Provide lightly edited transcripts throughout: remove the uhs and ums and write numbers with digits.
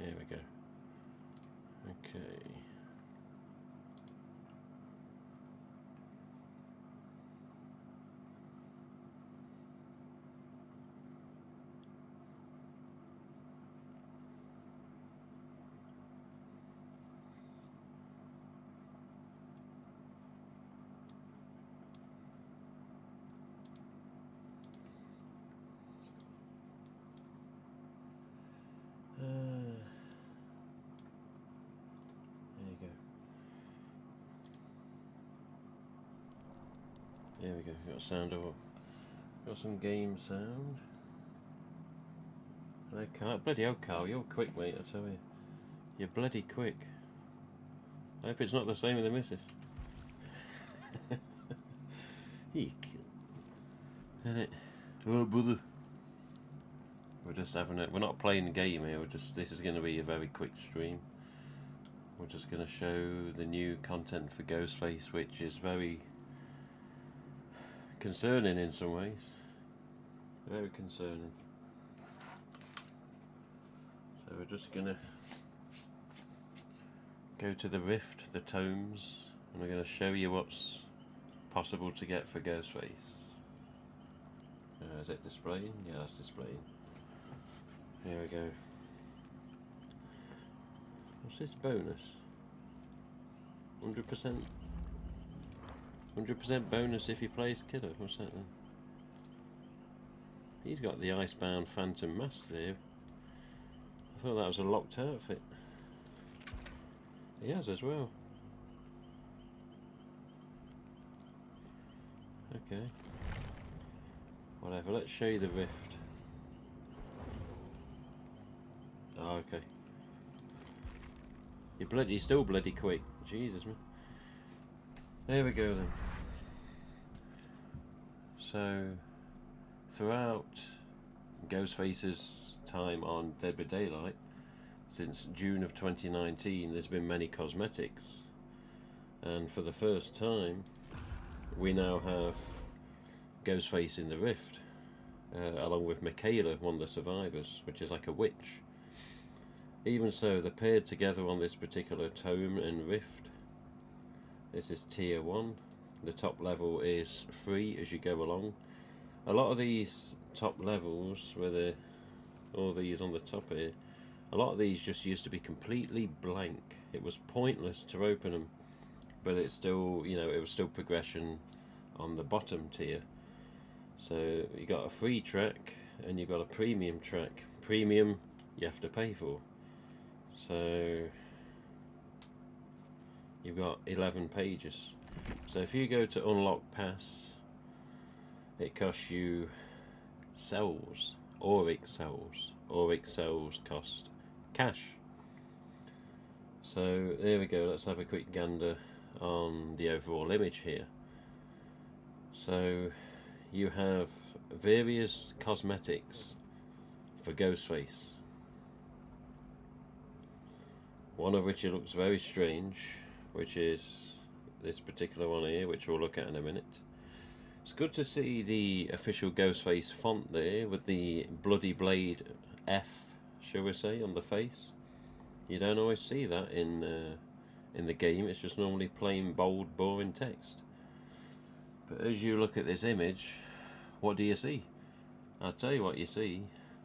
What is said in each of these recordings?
Here we go. Okay. There we go, got sound over. Got some game sound. I can't. Bloody hell, Carl, you're quick, mate, I tell you. You're bloody quick. I hope it's not the same with the missus. Eek. Isn't it? Oh, brother. We're just having it. We're not playing the game here. This is going to be a very quick stream. We're just going to show the new content for GhostFace, which is very concerning in some ways. Very concerning. So we're just going to go to the Rift, the tomes, and we're going to show you what's possible to get for GhostFace. Is it displaying? Yeah, it's displaying. Here we go. What's this bonus? 100%? 100% bonus if he plays killer. What's that then? He's got the Icebound Phantom Mask there. I thought that was a locked outfit. He has as well. Okay. Whatever, let's show you the Rift. Oh, okay. You're still bloody quick. Jesus, man. There we go then. So, throughout GhostFace's time on Dead by Daylight, since June of 2019, there's been many cosmetics. And for the first time, we now have GhostFace in the Rift, along with Michaela, one of the survivors, which is like a witch. Even so, they're paired together on this particular Tome and Rift. This is tier 1. The top level is free as you go along. A lot of these top levels, where all these on the top here, a lot of these just used to be completely blank. It was pointless to open them, but it's still, it was still progression on the bottom tier. So you got a free track and you got a premium track. Premium you have to pay for. So you've got 11 pages. So if you go to unlock pass, it costs you cells, auric cells. Auric cells cost cash. So there we go. Let's have a quick gander on the overall image here. So you have various cosmetics for GhostFace. One of which it looks very strange, which is this particular one here, which we'll look at in a minute. It's good to see the official GhostFace font there with the bloody blade F, shall we say, on the face. You don't always see that in the game. It's just normally plain, bold, boring text. But as you look at this image, what do you see? I'll tell you what you see.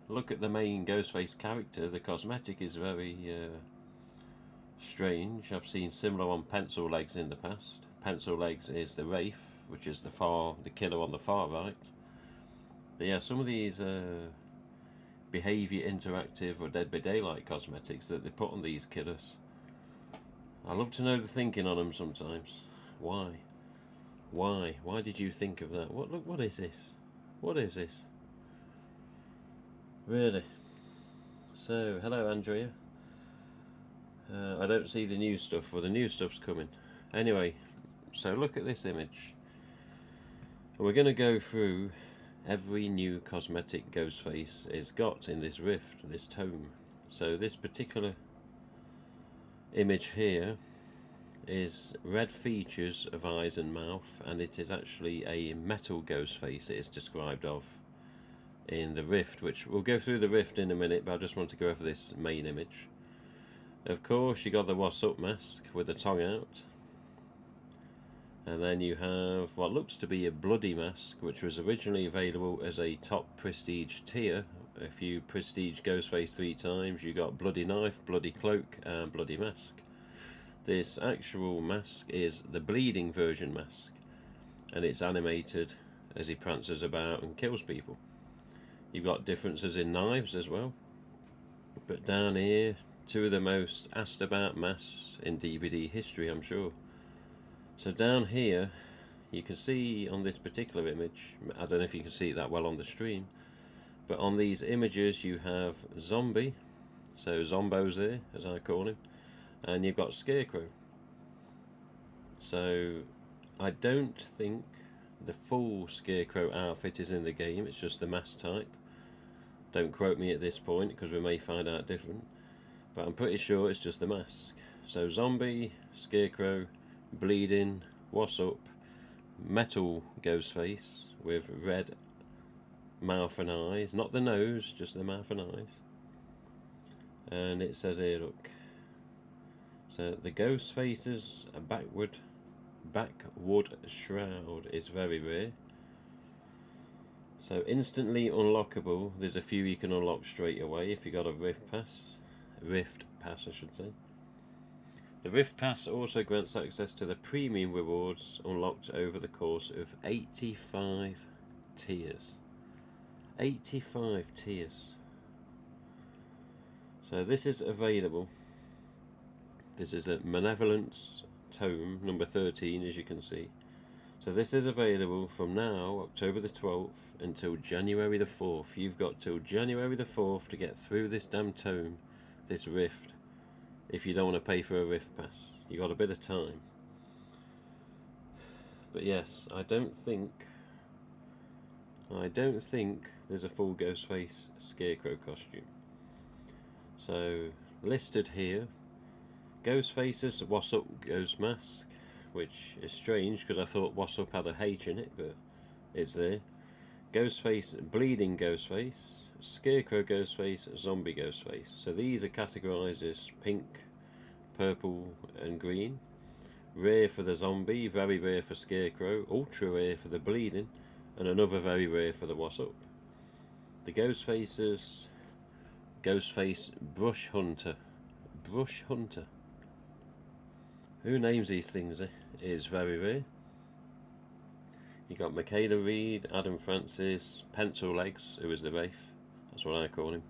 Look at the main GhostFace character. The cosmetic is very strange. I've seen similar on Pencil Legs in the past. Pencil Legs is the Wraith, which is the killer on the far right. But yeah, some of these behaviour interactive or Dead by Daylight cosmetics that they put on these killers, I love to know the thinking on them sometimes. Why? Why did you think of that? Look, what is this? What is this? Really? So, hello Andrea. I don't see the new stuff. Well, the new stuff's coming. Anyway, so look at this image. We're going to go through every new cosmetic GhostFace has got in this Rift, this tome. So this particular image here is red features of eyes and mouth, and it is actually a metal GhostFace it is described of in the Rift, which we'll go through the Rift in a minute, but I just want to go over this main image. Of course, you got the What's Up mask with the tongue out. And then you have what looks to be a bloody mask, which was originally available as a top prestige tier. If you prestige Ghostface 3 times, you got bloody knife, bloody cloak, and bloody mask. This actual mask is the bleeding version mask, and it's animated as he prances about and kills people. You've got differences in knives as well. But down here, two of the most asked about masks in DVD history, I'm sure. So down here, you can see on this particular image, I don't know if you can see it that well on the stream, but on these images you have Zombie, so Zombo's there, as I call him, and you've got Scarecrow. So I don't think the full Scarecrow outfit is in the game, it's just the mask type. Don't quote me at this point, because we may find out different, but I'm pretty sure it's just the mask. So Zombie, Scarecrow, Bleeding, What's Up, Metal Ghostface with red mouth and eyes, not the nose, just the mouth and eyes. And it says here, look, so the Ghostface's backwood shroud is very rare. So instantly unlockable, there's a few you can unlock straight away if you got a Rift Pass I should say. The Rift Pass also grants access to the premium rewards unlocked over the course of 85 tiers. 85 tiers. So this is available. This is a Malevolence Tome, number 13, as you can see. So this is available from now, October the 12th, until January the 4th. You've got till January the 4th to get through this damn tome, this Rift. If you don't want to pay for a Rift Pass, you got a bit of time. But yes, I don't think there's a full Ghostface Scarecrow costume. So listed here, Ghostface's What's Up Ghost Mask, which is strange because I thought What's Up had a H in it, but it's there. Ghostface, Bleeding Ghostface, Scarecrow Ghostface, Zombie Ghostface. So these are categorised as pink, purple and green. Rare for the Zombie, very rare for Scarecrow, ultra rare for the Bleeding, and another very rare for the What's Up. The Ghostface Brush Hunter. Brush Hunter. Who names these things, eh? It is very rare. You got Michaela Reed, Adam Francis, Pencil Legs, who is the Wraith, that's what I call him.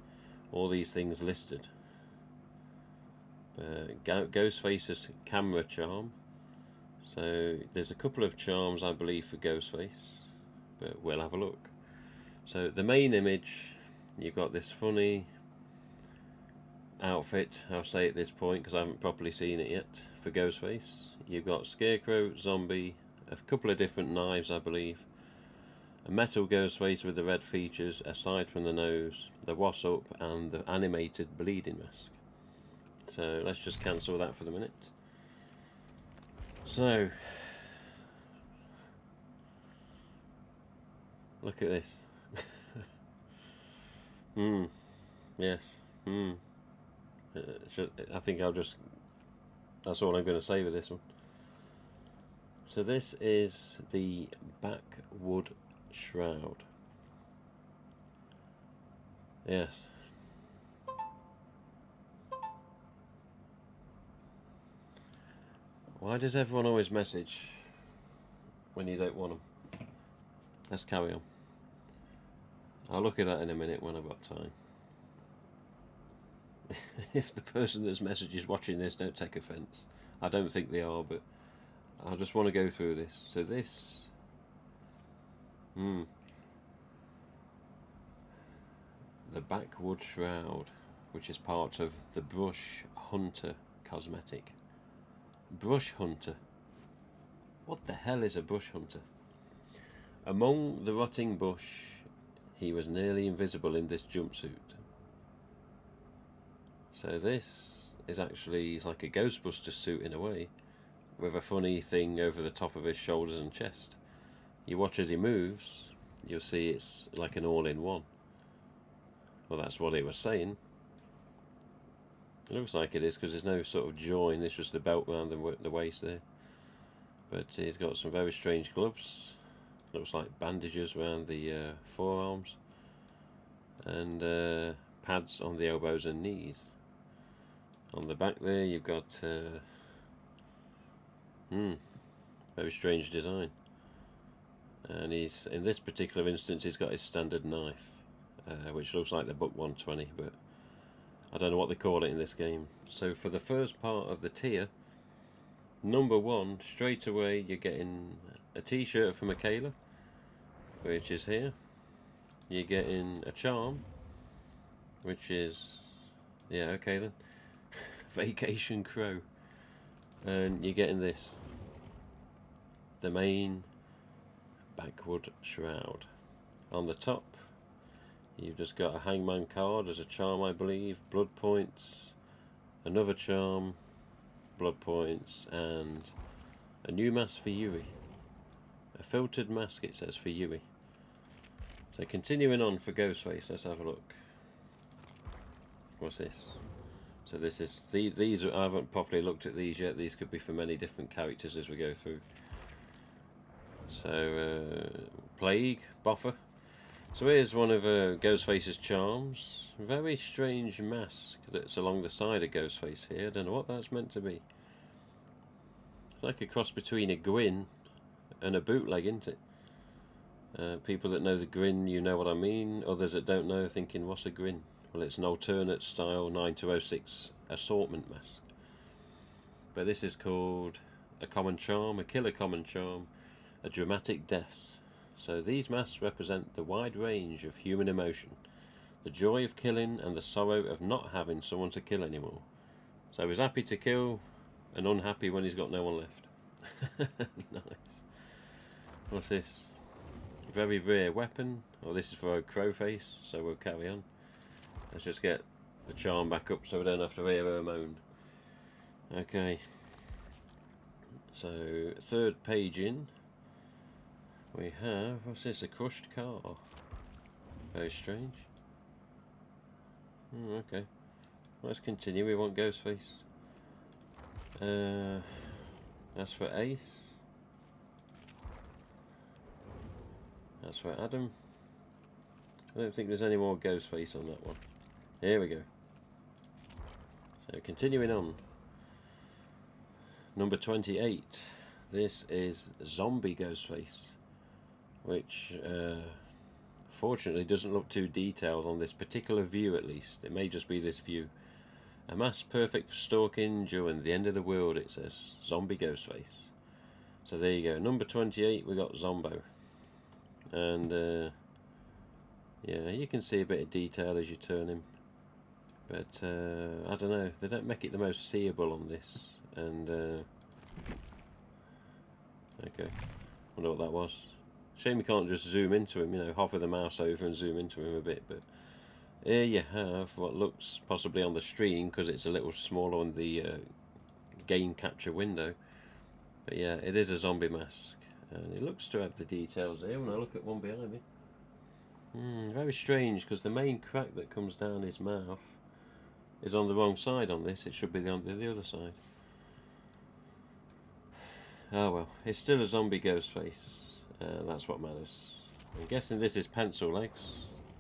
All these things listed. Ghostface's Camera Charm. So there's a couple of charms, I believe, for Ghostface, but we'll have a look. So the main image, you've got this funny outfit, I'll say at this point because I haven't properly seen it yet, for Ghostface. You've got Scarecrow, Zombie, a couple of different knives, I believe, a metal Ghostface with the red features aside from the nose, the What's Up, and the animated Bleeding mask. So let's just cancel that for the minute. So look at this. Yes. I think that's all I'm going to say with this one. So this is the backwood shroud. Yes. Why does everyone always message when you don't want them? Let's carry on. I'll look at that in a minute when I've got time. If the person that's messaged is watching this, don't take offence. I don't think they are, but I just want to go through this. So this... the backwood shroud, which is part of the Brush Hunter cosmetic. Brush Hunter. What the hell is a Brush Hunter? Among the rotting bush, he was nearly invisible in this jumpsuit. So this is actually, it's like a Ghostbuster suit in a way, with a funny thing over the top of his shoulders and chest. You watch as he moves, you'll see it's like an all-in-one. Well, that's what he was saying. It looks like it is because there's no sort of join. This was the belt around the waist there. But he's got some very strange gloves. Looks like bandages around the forearms. And pads on the elbows and knees. On the back there you've got very strange design. And he's, in this particular instance, he's got his standard knife, which looks like the Buck 120, but I don't know what they call it in this game. So for the first part of the tier, number 1, straight away you're getting a t-shirt from Michaela, which is here. You're getting a charm, which is, yeah, okay then, Vacation Crow. And you're getting this, the main backward shroud. On the top you've just got a hangman card as a charm, I believe, blood points, another charm, blood points, and a new mask for Yui. A filtered mask, it says, for Yui. So continuing on for GhostFace, let's have a look. What's this? So this is, these I haven't properly looked at these yet. These could be for many different characters as we go through. So Plague, Boffer. So here's one of Ghostface's charms. Very strange mask that's along the side of Ghostface here. I don't know what that's meant to be. It's like a cross between a Gwyn and a bootleg, isn't it? People that know the Gwyn, you know what I mean. Others that don't know, thinking, what's a Gwyn? Well, it's an alternate style 9206 assortment mask. But this is called a common charm, a killer common charm, a dramatic death. So these masks represent the wide range of human emotion, the joy of killing and the sorrow of not having someone to kill anymore. So he's happy to kill and unhappy when he's got no one left. Nice. What's this? Very rare weapon. Well, this is for old Crowface, so we'll carry on. Let's just get the charm back up so we don't have to hear her moan. Okay. So, third page in, we have, what's this, a crushed car. Very strange. Okay. Let's continue, we want Ghostface. That's for Ace. That's for Adam. I don't think there's any more Ghostface on that one. Here we go. So continuing on. Number 28. This is Zombie Ghostface, which fortunately doesn't look too detailed on this particular view, at least. It may just be this view. A mask perfect for stalking during the end of the world, it says. Zombie Ghostface. So there you go. Number 28, we got Zombo. And yeah, you can see a bit of detail as you turn him. But I don't know, they don't make it the most seeable on this. And okay, wonder what that was. Shame you can't just zoom into him, you know, hover the mouse over and zoom into him a bit. But here you have what looks possibly on the stream, because it's a little smaller on the game capture window. But yeah, it is a zombie mask, and it looks to have the details there when I look at one behind me. Very strange, because the main crack that comes down his mouth is on the wrong side on this. It should be on the other side. Oh well, it's still a zombie Ghostface. That's what matters. I'm guessing this is Pencil Legs.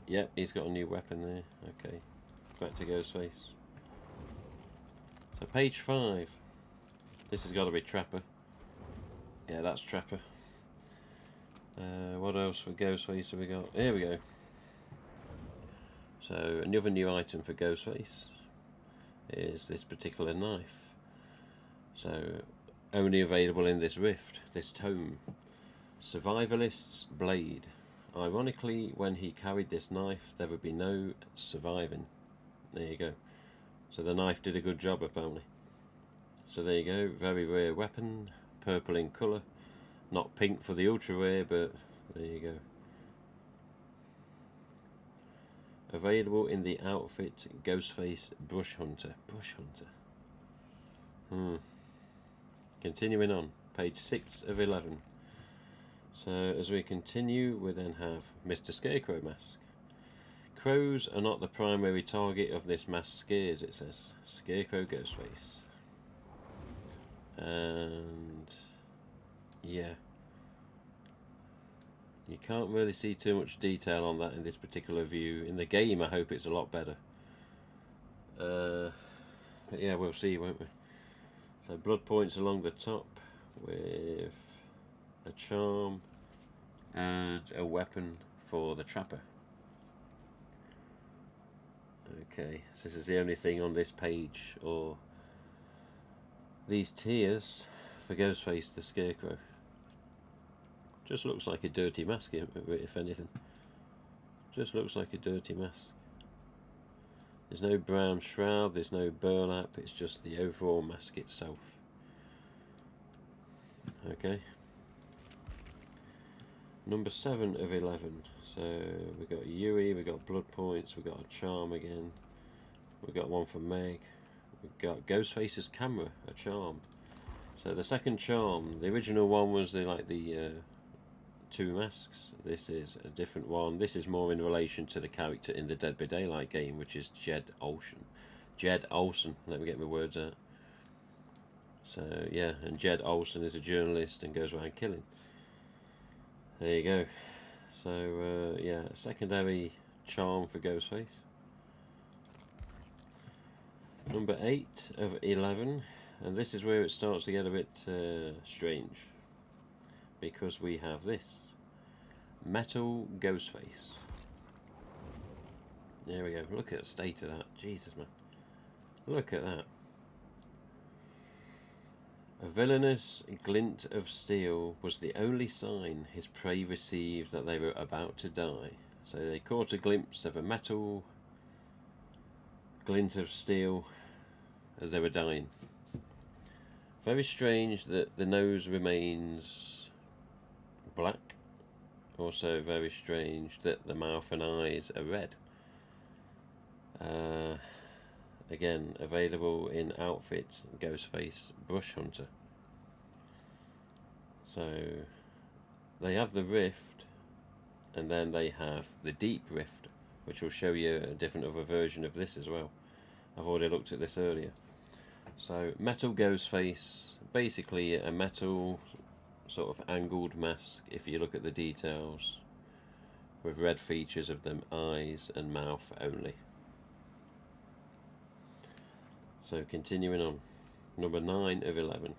Yep, he's got a new weapon there. Okay, back to Ghostface. So page 5. This has got to be Trapper. Yeah, that's Trapper. What else for Ghostface have we got? Here we go. So another new item for Ghostface is this particular knife. So only available in this rift, this tome. Survivalist's Blade. Ironically, when he carried this knife, there would be no surviving. There you go. So the knife did a good job, apparently. So there you go. Very rare weapon. Purple in colour. Not pink for the ultra rare, but there you go. Available in the outfit Ghostface Brush Hunter. Brush Hunter. Continuing on. Page 6 of 11. So as we continue, we then have Mr. Scarecrow mask. Crows are not the primary target of this mass scares, it says. Scarecrow Ghostface. And yeah, you can't really see too much detail on that in this particular view. In the game, I hope it's a lot better. But yeah, we'll see, won't we? So blood points along the top with a charm and a weapon for the trapper. Okay, so this is the only thing on this page, or these tiers, for Ghostface the Scarecrow. Just looks like a dirty mask, if anything. Just looks like a dirty mask. There's no brown shroud, there's no burlap, it's just the overall mask itself. Okay. Number 7 of 11. So we've got Yui, we've got blood points, we've got a charm again. We've got one for Meg. We've got Ghostface's camera, a charm. So the second charm, the original one was the 2 masks. This is a different one. This is more in relation to the character in the Dead by Daylight game, which is Jed Olsen. Jed Olsen, let me get my words out. So yeah, and Jed Olsen is a journalist and goes around killing. There you go. So yeah, secondary charm for Ghostface. Number 8 of 11, and this is where it starts to get a bit strange, because we have this metal Ghostface. There we go. Look at the state of that. Jesus, man. Look at that. A villainous glint of steel was the only sign his prey received that they were about to die. So they caught a glimpse of a metal glint of steel as they were dying. Very strange that the nose remains black. Also very strange that the mouth and eyes are red. Again, available in outfit Ghostface Brush Hunter. So they have the Rift, and then they have the Deep Rift, which will show you a different other version of this as well. I've already looked at this earlier. So metal Ghostface, basically a metal sort of angled mask if you look at the details, with red features of the eyes and mouth only. So continuing on, number 9 of 11.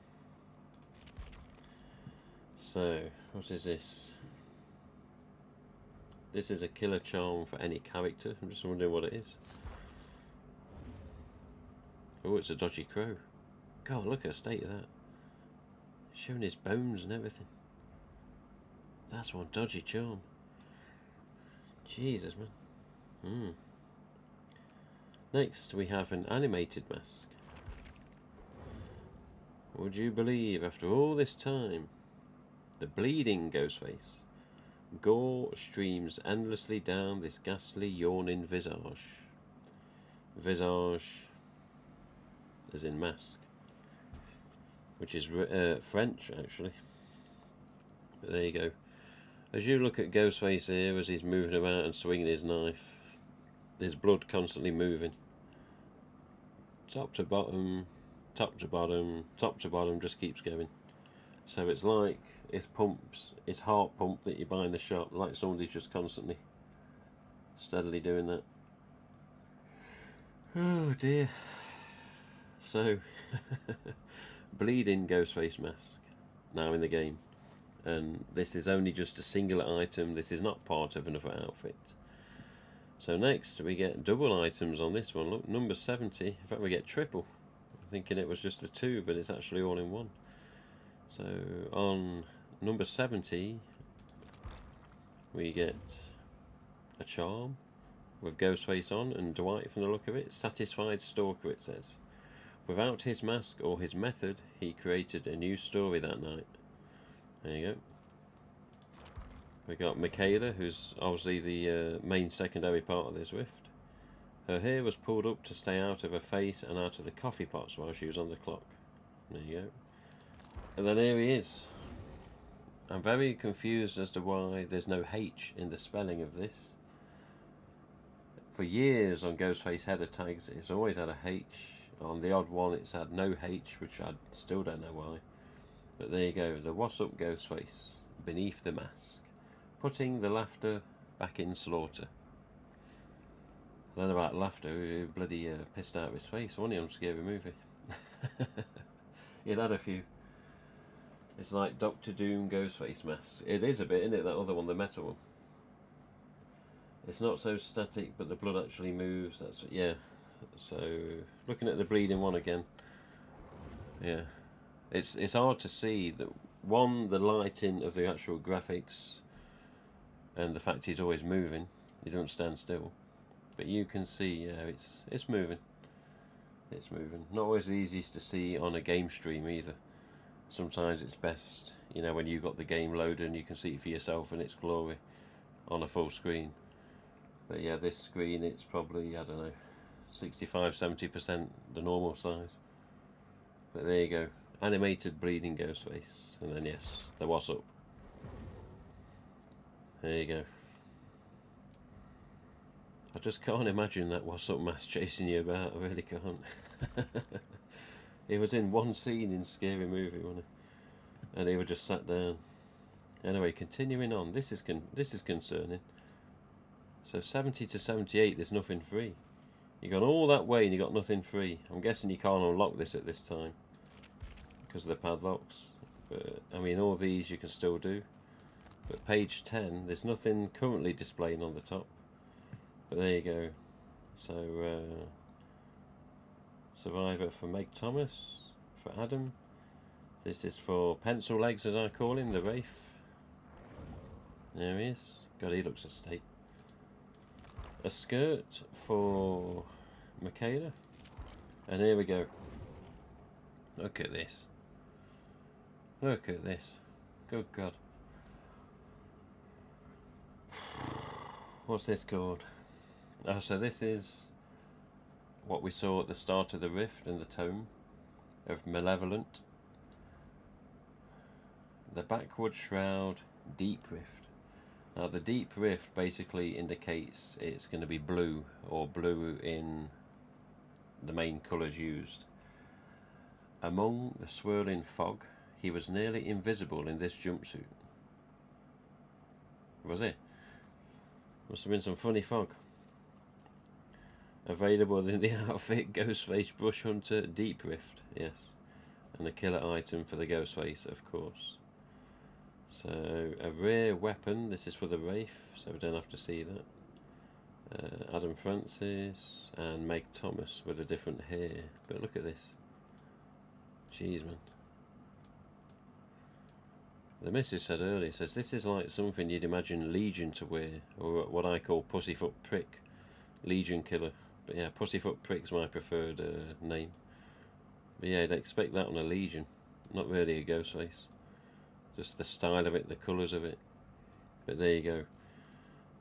So what is this? This is a killer charm for any character. I'm just wondering what it is. Oh, it's a dodgy crow. God, look at the state of that. Showing his bones and everything. That's one dodgy charm. Jesus, man. Next, we have an animated mask. Would you believe, after all this time, the bleeding Ghostface, gore streams endlessly down this ghastly, yawning visage. Visage, as in mask, which is French, actually. But there you go. As you look at Ghostface here, as he's moving about and swinging his knife, there's blood constantly moving. Top to bottom, top to bottom, top to bottom, just keeps going. So it's like it's pumps, it's heart pump that you buy in the shop, like somebody's just constantly, steadily doing that. Oh dear. So, bleeding Ghostface mask, now in the game. And this is only just a singular item, this is not part of another outfit. So next we get double items on this one. Look, number 70. In fact, we get triple. I'm thinking it was just a 2, but it's actually all in one. So on number 70, we get a charm with Ghostface on and Dwight from the look of it. Satisfied Stalker, it says. Without his mask or his method, he created a new story that night. There you go. We got Michaela, who's obviously the main secondary part of this rift. Her hair was pulled up to stay out of her face and out of the coffee pots while she was on the clock. There you go. And then here he is. I'm very confused as to why there's no H in the spelling of this. For years on GhostFace header tags, it's always had a H. On the odd one, it's had no H, which I still don't know why. But there you go, the What's Up Ghostface, beneath the mask, putting the laughter back in slaughter. I don't know about laughter, he bloody pissed out of his face, wasn't he, on Scary Movie? He'd had a few. It's like Doctor Doom Ghostface mask. It is a bit, isn't it, that other one, the metal one? It's not so static, but the blood actually moves. That's, yeah. So, looking at the bleeding one again. Yeah. It's hard to see that, one, the lighting of the actual graphics and the fact he's always moving. He doesn't stand still. But you can see, yeah, it's moving. It's moving. Not always the easiest to see on a game stream either. Sometimes it's best, you know, when you've got the game loaded and you can see it for yourself in its glory on a full screen. But yeah, this screen, it's probably, I don't know, 65-70% the normal size. But there you go. Animated bleeding Ghostface. And then yes, the What's Up. There you go. I just can't imagine that What's Up mask chasing you about. I really can't. He was in one scene in Scary Movie, wasn't he? And he was just sat down. Anyway, continuing on. This is concerning. So 70 to 78, there's nothing free. You've gone all that way and you got nothing free. I'm guessing you can't unlock this at this time because of the padlocks. But I mean, all these you can still do. But page 10, there's nothing currently displaying on the top. But there you go. So Survivor for Meg Thomas, for Adam. This is for Pencil Legs, as I call him, the Wraith. There he is. God, he looks a state. A skirt for Michaela. And here we go. Look at this. Look at this. Good God. What's this called? Oh, so this is what we saw at the start of the Rift and the Tome of Malevolent. The Backward Shroud Deep Rift. Now the Deep Rift basically indicates it's going to be blue, or blue in the main colours used. Among the swirling fog, he was nearly invisible in this jumpsuit. Was he? Must have been some funny fog. Available in the outfit Ghostface Brush Hunter Deep Rift, yes. And a killer item for the Ghostface, of course. So, a rare weapon, this is for the Wraith, so we don't have to see that. Adam Francis and Meg Thomas with a different hair. But look at this. Jeez, man. The missus said earlier, says this is like something you'd imagine Legion to wear, or what I call Pussyfoot Prick, Legion Killer. But yeah, Pussyfoot Prick's my preferred name. But yeah, I'd expect that on a Legion, not really a Ghostface. Just the style of it, the colours of it. But there you go.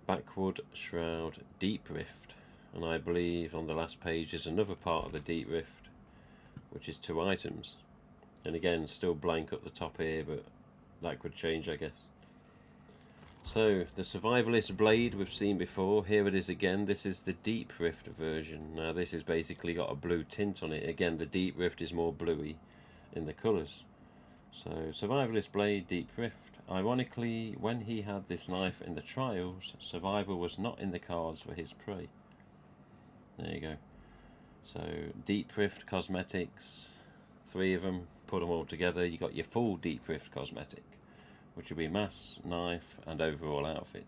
Backward Shroud Deep Rift. And I believe on the last page is another part of the Deep Rift, which is 2 items. And again, still blank up the top here, but that could change, I guess. So, the Survivalist Blade we've seen before. Here it is again. This is the Deep Rift version. Now, this has basically got a blue tint on it. Again, the Deep Rift is more bluey in the colours. So, Survivalist Blade, Deep Rift. Ironically, when he had this knife in the trials, survival was not in the cards for his prey. There you go. So, Deep Rift cosmetics, 3 of them, put them all together, you got your full Deep Rift cosmetic, which will be mask, knife, and overall outfit.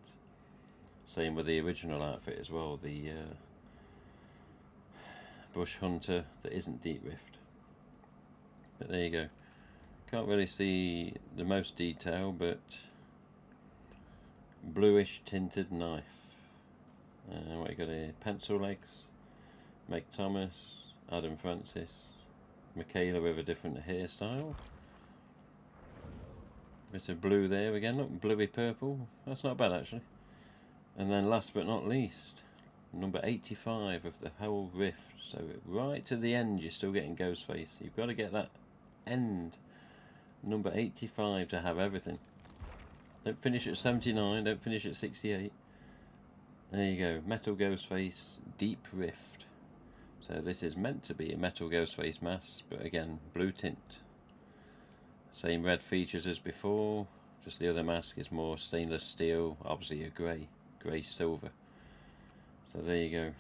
Same with the original outfit as well, the Brush Hunter that isn't Deep Rift. But there you go. Can't really see the most detail, but bluish tinted knife. What you got here? Pencil Legs, Meg Thomas, Adam Francis, Michaela with a different hairstyle. Bit of blue there again, look, bluey purple. That's not bad actually. And then last but not least, number 85 of the whole Rift. So right to the end, you're still getting Ghostface. You've got to get that end, number 85, to have everything. Don't finish at 79, don't finish at 68. There you go, Metal GhostFace Deep Rift. So this is meant to be a Metal GhostFace mask, but again, blue tint. Same red features as before, just the other mask is more stainless steel, obviously a grey silver. So there you go.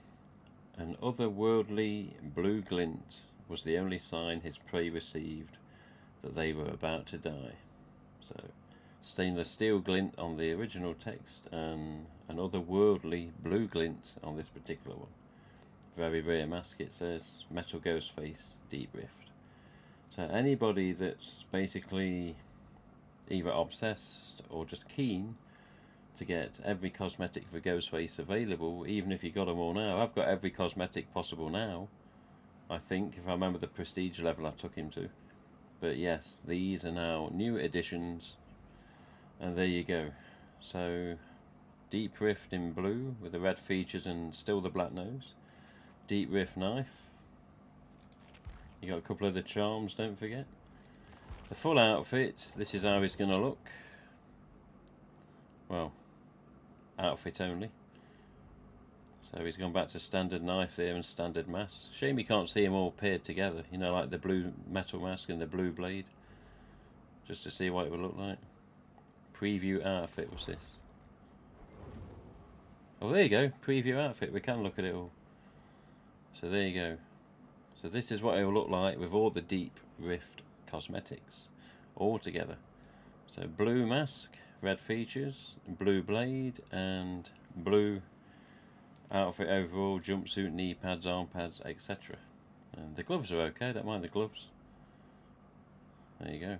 An otherworldly blue glint was the only sign his prey received that they were about to die. So stainless steel glint on the original text and an otherworldly blue glint on this particular one. Very rare mask, it says. Metal GhostFace Deep Rift. So anybody that's basically either obsessed or just keen to get every cosmetic for GhostFace available, even if you got them all now. I've got every cosmetic possible now, I think, if I remember the prestige level I took him to. But yes, these are now new editions, and there you go. So Deep Rift in blue with the red features and still the black nose. Deep Rift knife. You got a couple of the charms, don't forget. The full outfit, this is how he's going to look. Well, outfit only. So he's gone back to standard knife there and standard mask. Shame you can't see them all paired together, you know, like the blue metal mask and the blue blade. Just to see what it would look like. Preview outfit was this. Oh, there you go, preview outfit, we can look at it all. So there you go. So this is what it will look like with all the Deep Rift cosmetics all together. So blue mask, red features, blue blade, and blue outfit overall, jumpsuit, knee pads, arm pads, etc. And the gloves are okay, don't mind the gloves. There you go.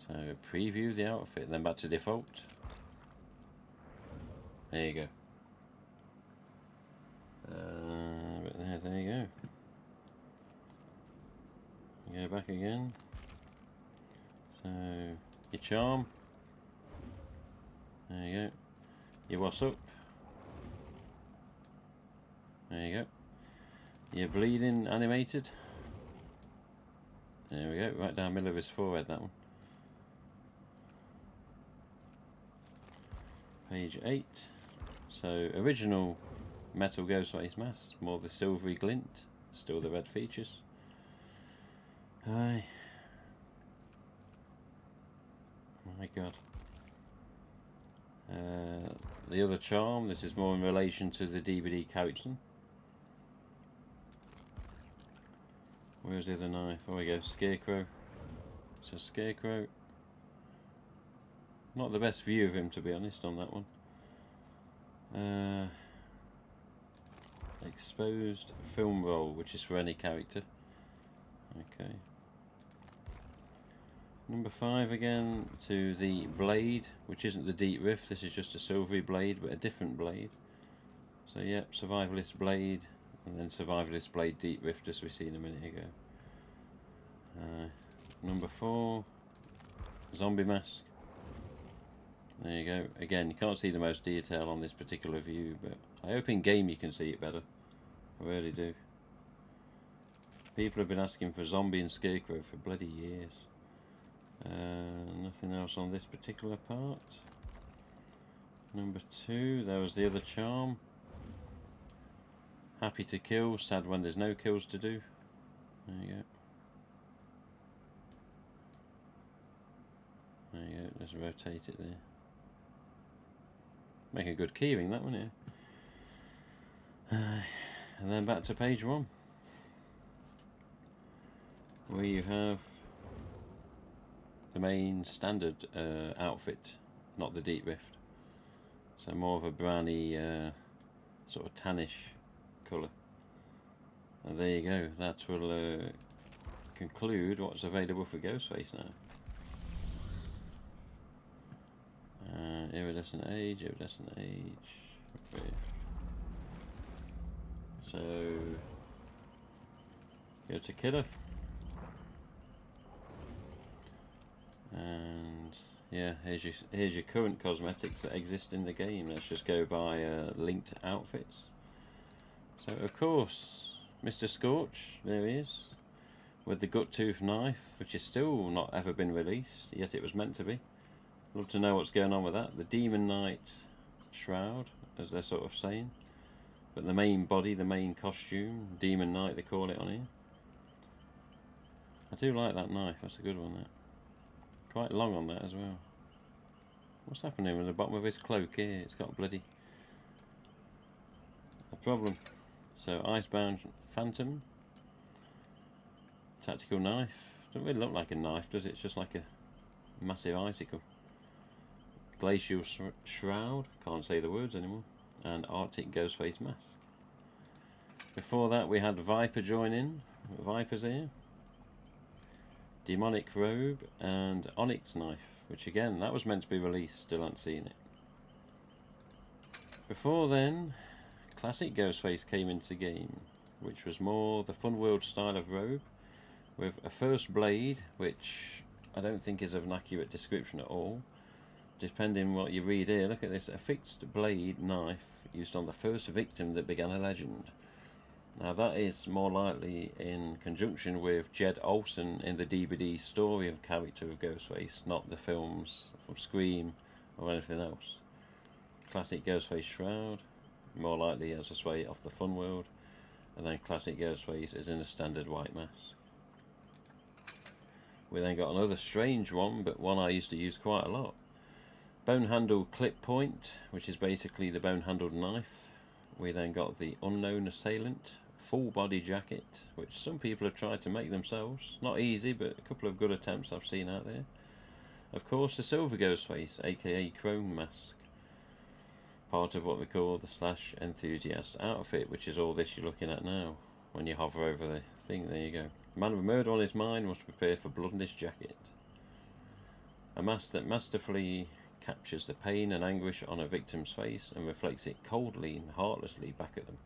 So preview the outfit, then back to default. There you go. But there you go. Go back again. So your charm. There you go. Your what's up. There you go. Your bleeding animated. There we go. Right down the middle of his forehead, that one. Page 8. So original Metal GhostFace mask, more the silvery glint, still the red features. Aye. My God. The other charm, this is more in relation to the DVD character. Where's the other knife? Oh, we go, Scarecrow. So Scarecrow. Not the best view of him, to be honest, on that one. Exposed film roll, which is for any character. Okay. Number 5 again, to the blade, which isn't the Deep Rift, this is just a silvery blade, but a different blade. So yep, Survivalist blade, and then Survivalist blade Deep Rift, as we seen a minute ago. Number 4, zombie mask. There you go. Again, you can't see the most detail on this particular view, but I hope in game you can see it better. I really do. People have been asking for zombie and Scarecrow for bloody years. Nothing else on this particular part. Number 2, there was the other charm. Happy to kill, sad when there's no kills to do. There you go. There you go, just rotate it there. Make a good keyring, that one, yeah. And then back to page 1, where you have the main standard outfit, not the Deep Rift. So more of a browny, sort of tannish colour. And there you go, that will conclude what's available for GhostFace now. Iridescent age, iridescent age. Rift. So go to killer. And yeah, here's your current cosmetics that exist in the game. Let's just go by linked outfits. So of course, Mr. Scorch, there he is, with the gut tooth knife, which is still not ever been released, yet it was meant to be. Love to know what's going on with that. The Demon Knight shroud, as they're sort of saying. But the main body, the main costume, Demon Knight they call it on here. I do like that knife, that's a good one, that. Quite long on that as well. What's happening with the bottom of his cloak here? It's got bloody a problem. So Icebound Phantom. Tactical knife. Doesn't really look like a knife, does it? It's just like a massive icicle. Glacial Shroud. Can't say the words anymore. And Arctic Ghostface mask. Before that we had Viper join in. Viper's here. Demonic Robe and Onyx Knife, which again, that was meant to be released, still haven't seen it. Before then, Classic Ghostface came into the game, which was more the Fun World style of robe, with a first blade, which I don't think is of an accurate description at all. Depending what you read here, look at this, a fixed blade knife used on the first victim that began a legend. Now that is more likely in conjunction with Jed Olsen in the DVD story of character of Ghostface, not the films from Scream or anything else. Classic Ghostface Shroud, more likely as I say off the Fun World, and then Classic Ghostface is in a standard white mask. We then got another strange one, but one I used to use quite a lot. Bone handle clip point, which is basically the bone handled knife. We then got the Unknown Assailant full body jacket, which some people have tried to make themselves. Not easy, but a couple of good attempts I've seen out there. Of course, the Silver Ghostface, aka Chrome Mask. Part of what we call the Slash Enthusiast outfit, which is all this you're looking at now. When you hover over the thing, there you go. Man with murder on his mind must prepare for blood in his jacket. A mask that masterfully captures the pain and anguish on a victim's face and reflects it coldly and heartlessly back at them.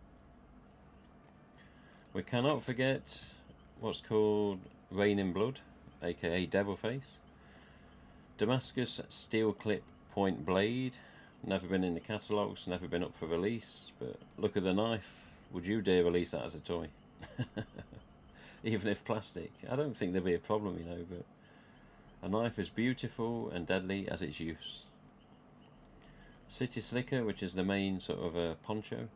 We cannot forget what's called Rain in Blood, aka Devilface. Damascus steel clip point blade, never been in the catalogues, never been up for release, but look at the knife. Would you dare release that as a toy? Even if plastic. I don't think there'd be a problem, you know, but a knife is beautiful and deadly as its use. City Slicker, which is the main sort of poncho.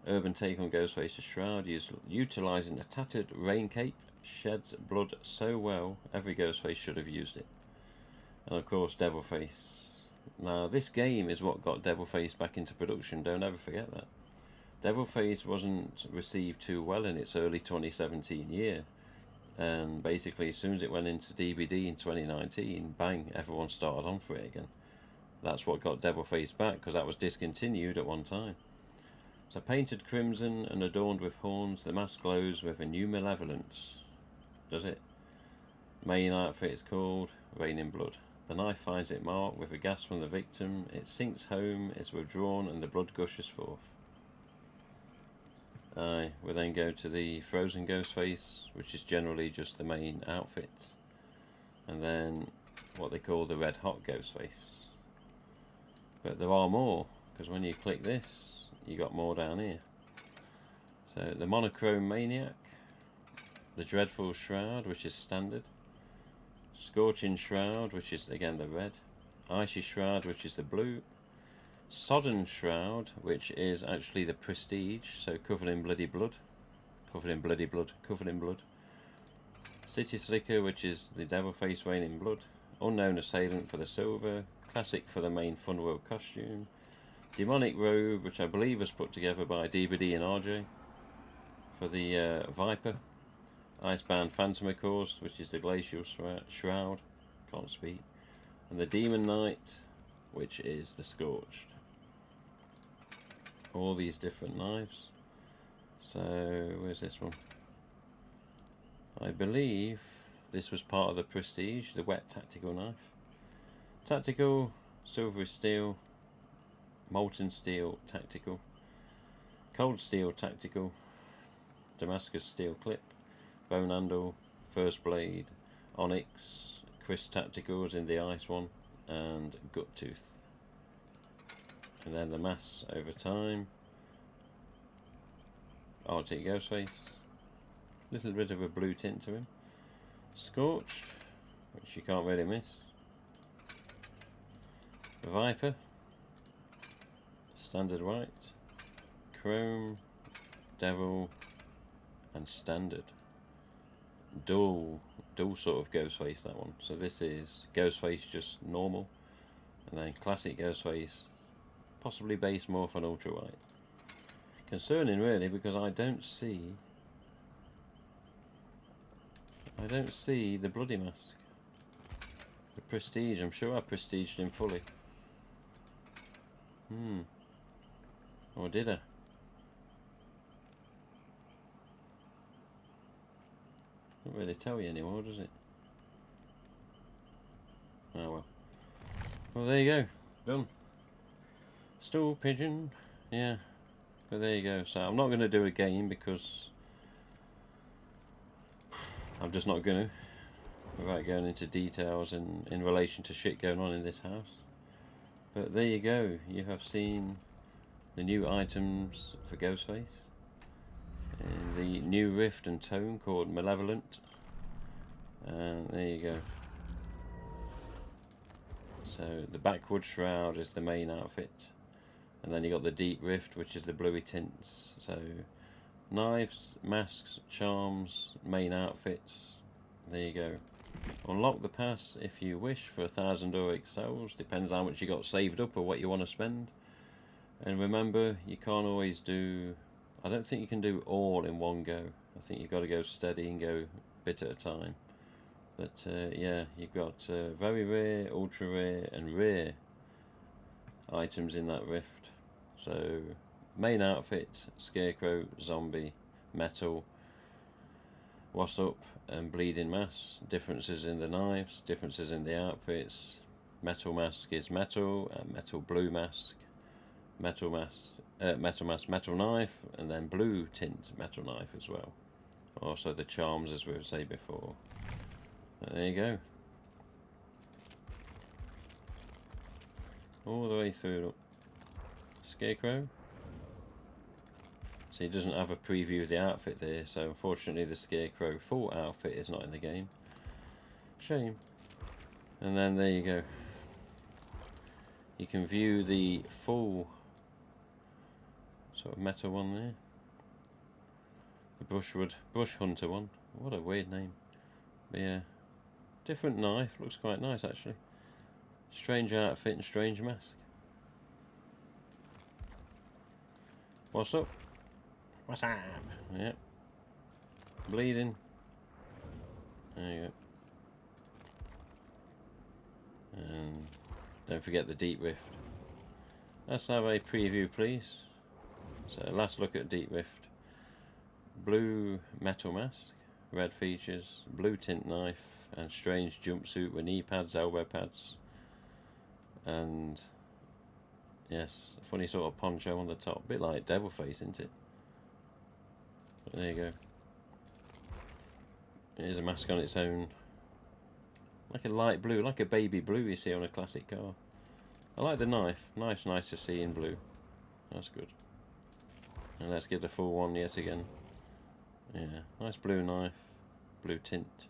Urban take on Ghostface's shroud, utilising a tattered rain cape, sheds blood so well, every Ghostface should have used it. And of course, Devilface. Now, this game is what got Devilface back into production, don't ever forget that. Devilface wasn't received too well in its early 2017 year, and basically as soon as it went into DVD in 2019, bang, everyone started on for it again. That's what got Devilface back, because that was discontinued at one time. So painted crimson and adorned with horns, the mask glows with a new malevolence. Does it? Main outfit is called Rain in Blood. The knife finds it marked with a gasp from the victim. It sinks home, is withdrawn, and the blood gushes forth. We then go to the Frozen Ghostface, which is generally just the main outfit. And then what they call the Red Hot Ghostface. But there are more, because when you click this, you got more down here. So the Monochrome Maniac, the Dreadful Shroud, which is standard, Scorching Shroud, which is again the red, Icy Shroud, which is the blue, Sodden Shroud, which is actually the Prestige, so covered in bloody blood, covered in bloody blood, covered in blood. City Slicker, which is the Devilface Rain in Blood, Unknown Assailant for the silver, Classic for the main Fun World costume, Demonic Robe, which I believe was put together by DVD and RJ for the Viper, Icebound Phantom, of course, which is the Glacial Shroud, can't speak, and the Demon Knight, which is the Scorched. All these different knives. So where's this one? I believe this was part of the Prestige, the wet tactical knife. Tactical, silvery steel, molten steel tactical, cold steel tactical, Damascus steel clip, bone handle, first blade, onyx, Chris tacticals in the ice one, and gut tooth. And then the mass over time, Arctic Ghostface, little bit of a blue tint to him, Scorched, which you can't really miss, Viper, standard white, chrome, devil, and standard. Dual sort of Ghostface, that one. So this is Ghostface just normal, and then classic Ghostface, possibly based more on ultra white. Concerning really, because I don't see the bloody mask. The prestige, I'm sure I prestiged him fully. Or did I? Doesn't really tell you anymore, does it? Oh well. Well, there you go. Done. Stool pigeon. Yeah. But there you go. So I'm not going to do a game because I'm just not going to, without going into details in relation to shit going on in this house. But there you go. You have seen the new items for Ghostface. And the new Rift and Tome called Malevolent. And there you go. So the backward shroud is the main outfit. And then you got the deep rift, which is the bluey tints. So knives, masks, charms, main outfits. There you go. Unlock the pass if you wish for 1,000 auric souls. Depends how much you got saved up or what you want to spend. And remember, you can't always do... I don't think you can do all in one go. I think you've got to go steady and go bit at a time. But yeah, you've got very rare, ultra rare and rare items in that rift. So main outfit, scarecrow, zombie, metal, what's up and bleeding mass. Differences in the knives, differences in the outfits. Metal mask is metal, metal blue mask, metal mask, metal knife, and then blue tint metal knife as well. Also the charms, as we were saying before. But there you go. All the way through. Look. Scarecrow. So he doesn't have a preview of the outfit there, so unfortunately the Scarecrow full outfit is not in the game. Shame. And then there you go. You can view the full sort of metal one there. The Brush Hunter one. What a weird name. But yeah. Different knife. Looks quite nice actually. Strange outfit and strange mask. What's up? What's up? Yep. Bleeding. There you go. And don't forget the deep rift. Let's have a preview, please. So last look at deep rift. Blue metal mask, red features, blue tint knife, and strange jumpsuit with knee pads, elbow pads, and yes, a funny sort of poncho on the top, a bit like Devil Face, isn't it? But there you go. Here's a mask on its own, like a light blue, like a baby blue you see on a classic car. I like the knife. Knife's nice to see in blue. That's good. And let's get the full one yet again. Yeah, nice blue knife, blue tint.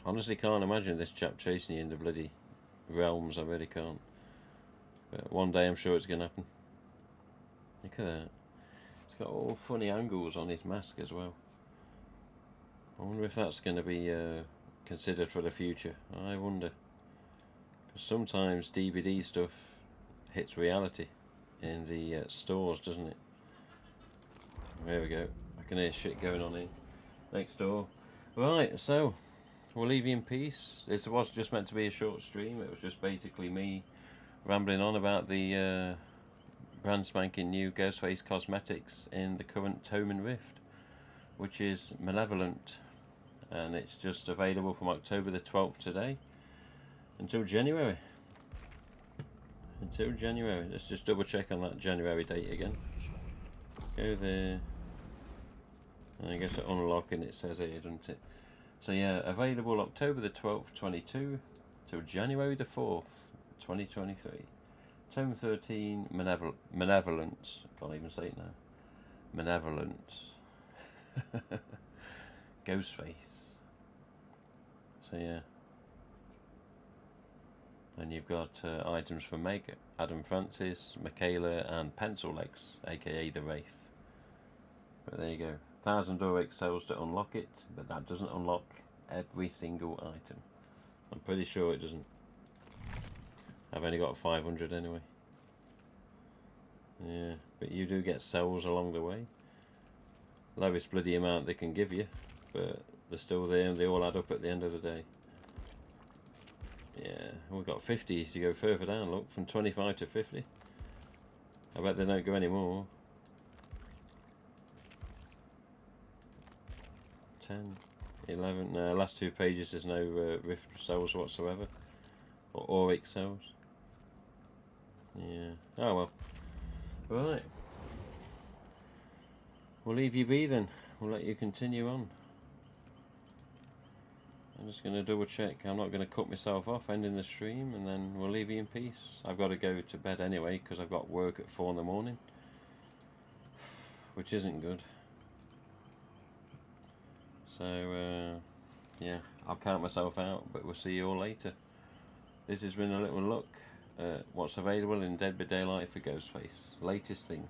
Honestly can't imagine this chap chasing you in the bloody realms, I really can't. But one day I'm sure it's going to happen. Look at that. It's got all funny angles on his mask as well. I wonder if that's going to be considered for the future. I wonder. Because sometimes DVD stuff hits reality in the stores, doesn't it? There we go. I can hear shit going on here. Next door. Right, so we'll leave you in peace. This was just meant to be a short stream. It was just basically me rambling on about the brand spanking new Ghostface cosmetics in the current Tome and Rift, which is Malevolent, and it's just available from October the 12th today until January. Until January. Let's just double check on that January date again. Go there. And I guess to unlock, and it says here, doesn't it? So yeah, available October the 12th, 22 till January the 4th, 2023. Tome 13, Malevolence. Can't even say it now. Malevolence. Ghostface. So yeah. And you've got items for Meg, Adam Francis, Michaela, and Pencil Legs, aka the Wraith. But there you go. 1,000 Auric cells to unlock it, but that doesn't unlock every single item. I'm pretty sure it doesn't. I've only got 500 anyway. Yeah, but you do get cells along the way. Lowest bloody amount they can give you, but they're still there and they all add up at the end of the day. Yeah, we've got 50 to go further down, look, from 25 to 50. I bet they don't go any more. 10, 11, no, last 2 pages there's no Rift cells whatsoever. Or Auric cells. Yeah, oh well. Right. We'll leave you be then. We'll let you continue on. I'm just going to double check. I'm not going to cut myself off ending the stream, and then we'll leave you in peace. I've got to go to bed anyway because I've got work at 4 in the morning, which isn't good. So yeah, I'll count myself out, but we'll see you all later. This has been a little look at what's available in Dead by Daylight for GhostFace. Latest thing.